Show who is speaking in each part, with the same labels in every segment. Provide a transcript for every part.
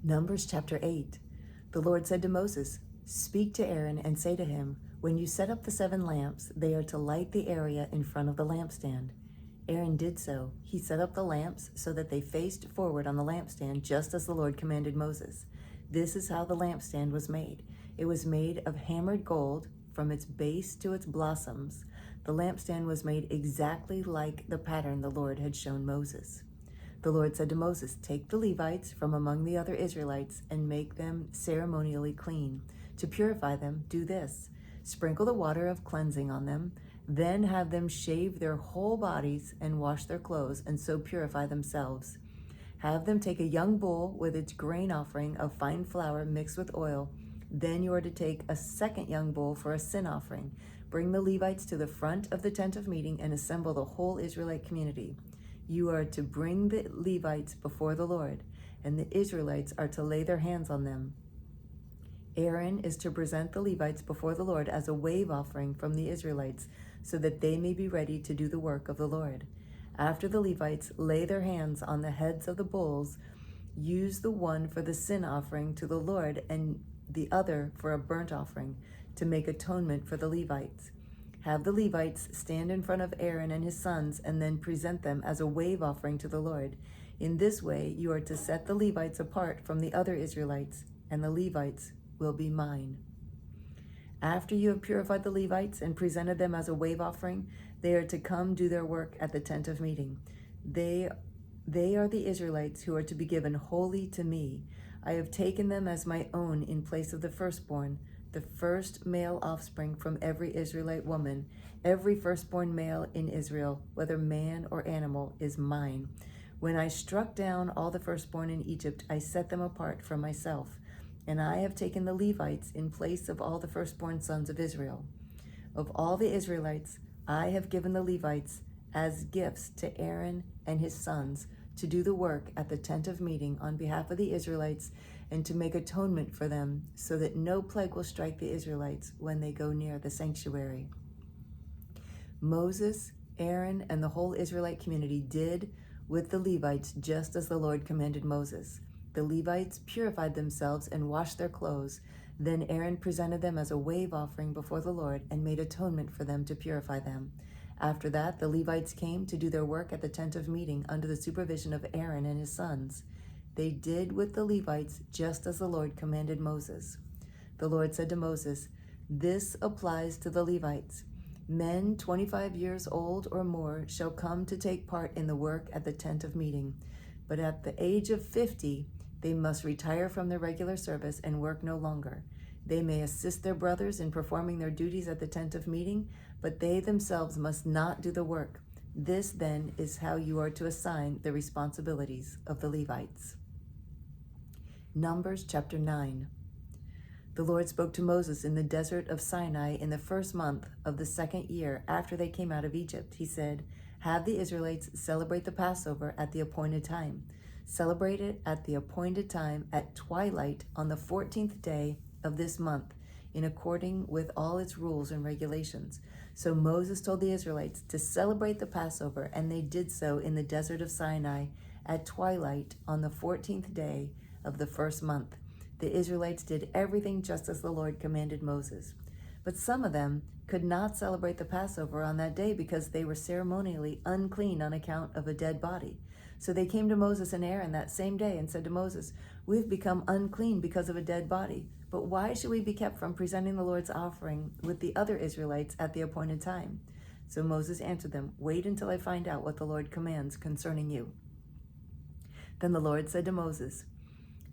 Speaker 1: Numbers chapter 8. The Lord said to Moses, "Speak to Aaron and say to him, when you set up the 7 lamps, they are to light the area in front of the lampstand." Aaron did so. He set up the lamps so that they faced forward on the lampstand, just as the Lord commanded Moses. This is how the lampstand was made. It was made of hammered gold from its base to its blossoms. The lampstand was made exactly like the pattern the Lord had shown Moses. The Lord said to Moses, "Take the Levites from among the other Israelites and make them ceremonially clean. To purify them, do this: sprinkle the water of cleansing on them, then have them shave their whole bodies and wash their clothes, and so purify themselves. Have them take a young bull with its grain offering of fine flour mixed with oil. Then you are to take a second young bull for a sin offering. Bring the Levites to the front of the tent of meeting and assemble the whole Israelite community. You are to bring the Levites before the Lord, and the Israelites are to lay their hands on them. Aaron is to present the Levites before the Lord as a wave offering from the Israelites, so that they may be ready to do the work of the Lord. After the Levites lay their hands on the heads of the bulls, use the one for the sin offering to the Lord and the other for a burnt offering, to make atonement for the Levites. Have the Levites stand in front of Aaron and his sons and then present them as a wave offering to the Lord. In this way, you are to set the Levites apart from the other Israelites, and the Levites will be mine. After you have purified the Levites and presented them as a wave offering, they are to come do their work at the tent of meeting. They are the Israelites who are to be given wholly to me. I have taken them as my own in place of the firstborn, the first male offspring from every Israelite woman. Every firstborn male in Israel, whether man or animal, is mine. When I struck down all the firstborn in Egypt, I set them apart from myself, and I have taken the Levites in place of all the firstborn sons of Israel. Of all the Israelites, I have given the Levites as gifts to Aaron and his sons to do the work at the tent of meeting on behalf of the Israelites and to make atonement for them, so that no plague will strike the Israelites when they go near the sanctuary." Moses, Aaron, and the whole Israelite community did with the Levites just as the Lord commanded Moses. The Levites purified themselves and washed their clothes. Then Aaron presented them as a wave offering before the Lord and made atonement for them to purify them. After that, the Levites came to do their work at the tent of meeting under the supervision of Aaron and his sons. They did with the Levites just as the Lord commanded Moses. The Lord said to Moses, "This applies to the Levites. Men 25 years old or more shall come to take part in the work at the tent of meeting. But at the age of 50, they must retire from their regular service and work no longer. They may assist their brothers in performing their duties at the tent of meeting, but they themselves must not do the work. This, then, is how you are to assign the responsibilities of the Levites." Numbers chapter 9. The Lord spoke to Moses in the desert of Sinai in the first month of the second year after they came out of Egypt. He said, "Have the Israelites celebrate the Passover at the appointed time. Celebrate it at the appointed time at twilight on the 14th day of this month, in according with all its rules and regulations." So Moses told the Israelites to celebrate the Passover, and they did so in the desert of Sinai at twilight on the 14th day of the first month. The Israelites did everything just as the Lord commanded Moses. But some of them could not celebrate the Passover on that day because they were ceremonially unclean on account of a dead body. So they came to Moses and Aaron that same day and said to Moses, "We've become unclean because of a dead body. But why should we be kept from presenting the Lord's offering with the other Israelites at the appointed time?" So Moses answered them, "Wait until I find out what the Lord commands concerning you." Then the Lord said to Moses,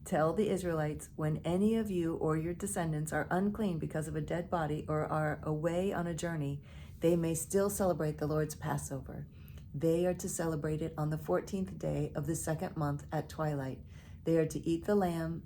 Speaker 1: "Tell the Israelites, when any of you or your descendants are unclean because of a dead body or are away on a journey, they may still celebrate the Lord's Passover. They are to celebrate it on the 14th day of the second month at twilight. They are to eat the lamb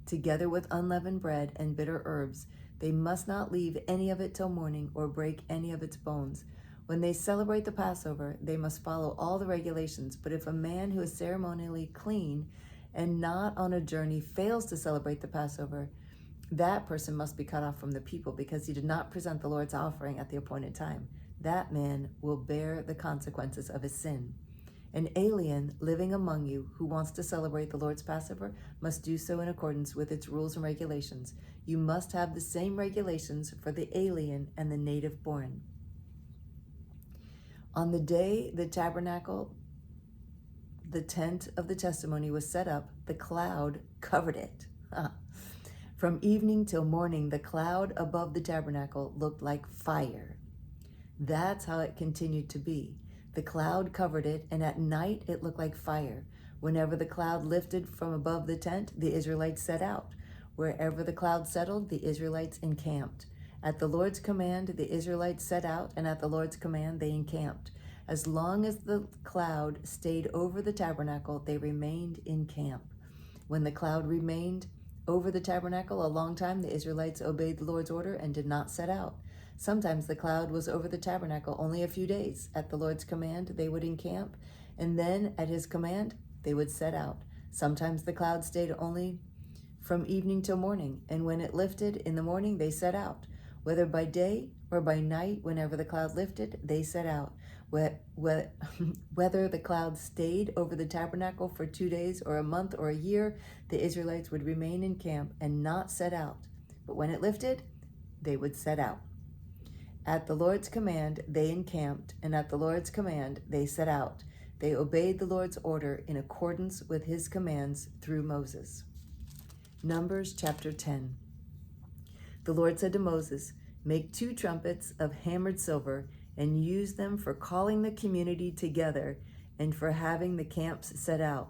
Speaker 1: together with unleavened bread and bitter herbs. They must not leave any of it till morning or break any of its bones. When they celebrate the Passover, they must follow all the regulations. But if a man who is ceremonially clean and not on a journey fails to celebrate the Passover, that person must be cut off from the people because he did not present the Lord's offering at the appointed time. That man will bear the consequences of his sin." An alien living among you who wants to celebrate the Lord's Passover must do so in accordance with its rules and regulations. You must have the same regulations for the alien and the native born. On the day the tabernacle, the tent of the testimony, was set up, the cloud covered it. From evening till morning, the cloud above the tabernacle looked like fire. That's how it continued to be. The cloud covered it, and at night it looked like fire. Whenever the cloud lifted from above the tent, the Israelites set out. Wherever the cloud settled, the Israelites encamped. At the Lord's command, the Israelites set out, and at the Lord's command, they encamped. As long as the cloud stayed over the tabernacle, they remained in camp. When the cloud remained over the tabernacle a long time, the Israelites obeyed the Lord's order and did not set out. Sometimes the cloud was over the tabernacle only a few days. At the Lord's command, they would encamp, and then at his command, they would set out. Sometimes the cloud stayed only from evening till morning, and when it lifted in the morning, they set out. Whether by day or by night, whenever the cloud lifted, they set out. Whether the cloud stayed over the tabernacle for 2 days or a month or a year, the Israelites would remain in camp and not set out. But when it lifted, they would set out. At the Lord's command, they encamped, and at the Lord's command, they set out. They obeyed the Lord's order in accordance with his commands through Moses. Numbers chapter 10. The Lord said to Moses, "Make 2 trumpets of hammered silver and use them for calling the community together and for having the camps set out.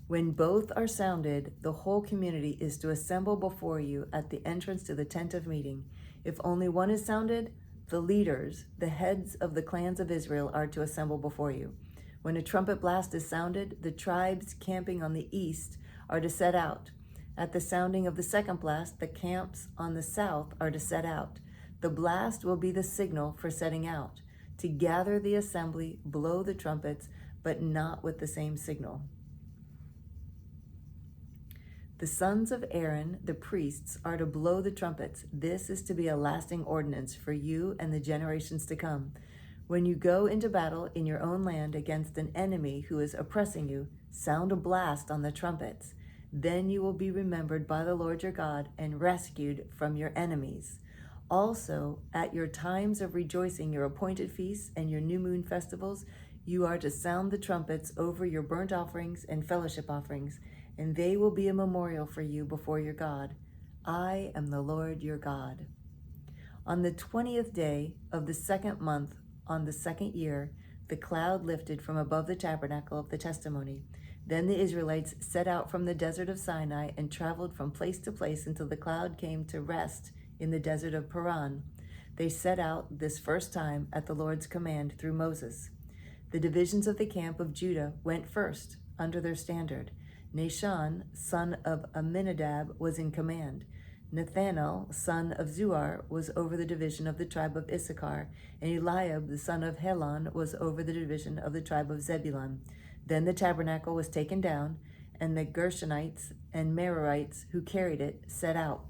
Speaker 1: When both are sounded, the whole community is to assemble before you at the entrance to the tent of meeting. If only one is sounded, the leaders, the heads of the clans of Israel, are to assemble before you. When a trumpet blast is sounded, the tribes camping on the east are to set out. At the sounding of the second blast, the camps on the south are to set out. The blast will be the signal for setting out. To gather the assembly, blow the trumpets, but not with the same signal. The sons of Aaron, the priests, are to blow the trumpets. This is to be a lasting ordinance for you and the generations to come. When you go into battle in your own land against an enemy who is oppressing you, sound a blast on the trumpets. Then you will be remembered by the Lord your God and rescued from your enemies. Also, at your times of rejoicing, your appointed feasts, and your new moon festivals, you are to sound the trumpets over your burnt offerings and fellowship offerings, and they will be a memorial for you before your God. I am the Lord your God. On the 20th day of the 2nd month, on the 2nd year, the cloud lifted from above the tabernacle of the testimony. Then the Israelites set out from the desert of Sinai and traveled from place to place until the cloud came to rest in the desert of Paran. They set out this first time at the Lord's command through Moses. The divisions of the camp of Judah went first under their standard. Nahshon, son of Amminadab, was in command. Nathanael, son of Zuar, was over the division of the tribe of Issachar, and Eliab, the son of Helon, was over the division of the tribe of Zebulun. Then the tabernacle was taken down, and the Gershonites and Merarites who carried it set out.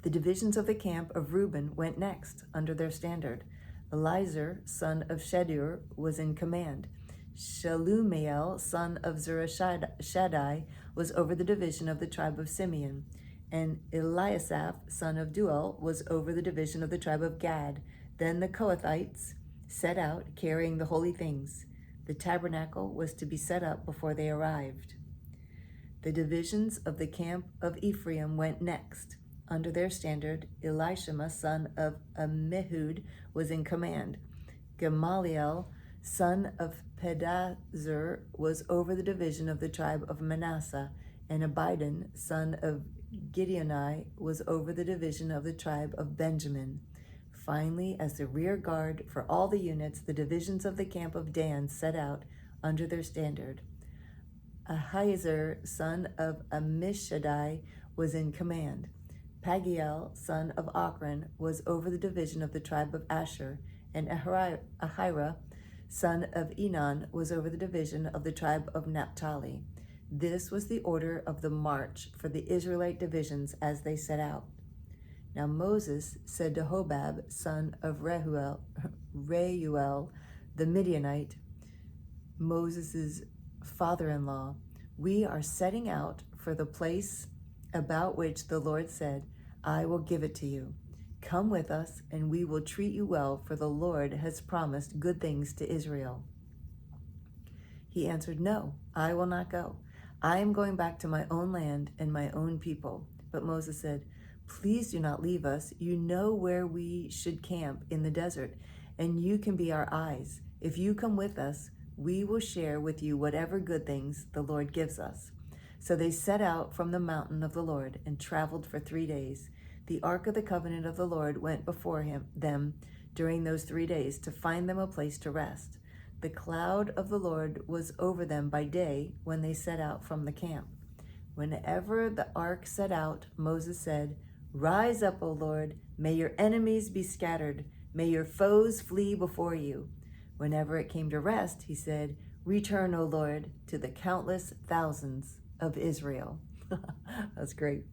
Speaker 1: The divisions of the camp of Reuben went next under their standard. Elizur, son of Shedur, was in command. Shalumiel, son of Zurishaddai, was over the division of the tribe of Simeon, and Eliasaph, son of Duel, was over the division of the tribe of Gad. Then the Kohathites set out, carrying the holy things. The tabernacle was to be set up before they arrived. The divisions of the camp of Ephraim went next. Under their standard, Elishama, son of Ammihud, was in command. Gamaliel, son of Pedahzur, was over the division of the tribe of Manasseh, and Abidan, son of Gideoni, was over the division of the tribe of Benjamin. Finally, as the rear guard for all the units, the divisions of the camp of Dan set out under their standard. Ahiezer, son of Ammishaddai, was in command. Pagiel, son of Ochran, was over the division of the tribe of Asher, and Ahira, son of Enan, was over the division of the tribe of Naphtali. This was the order of the march for the Israelite divisions as they set out. Now Moses said to Hobab, son of Reuel, the Midianite, Moses' father-in-law, "We are setting out for the place about which the Lord said, 'I will give it to you.' Come with us, and we will treat you well, for the Lord has promised good things to Israel." He answered, "No, I will not go. I am going back to my own land and my own people." But Moses said, "Please do not leave us. You know where we should camp in the desert, and you can be our eyes. If you come with us, we will share with you whatever good things the Lord gives us." So they set out from the mountain of the Lord and traveled for 3 days. The ark of the covenant of the Lord went before them during those 3 days to find them a place to rest. The cloud of the Lord was over them by day when they set out from the camp. Whenever the ark set out, Moses said, "Rise up, O Lord, may your enemies be scattered, may your foes flee before you." Whenever it came to rest, he said, "Return, O Lord, to the countless thousands of Israel." That's great.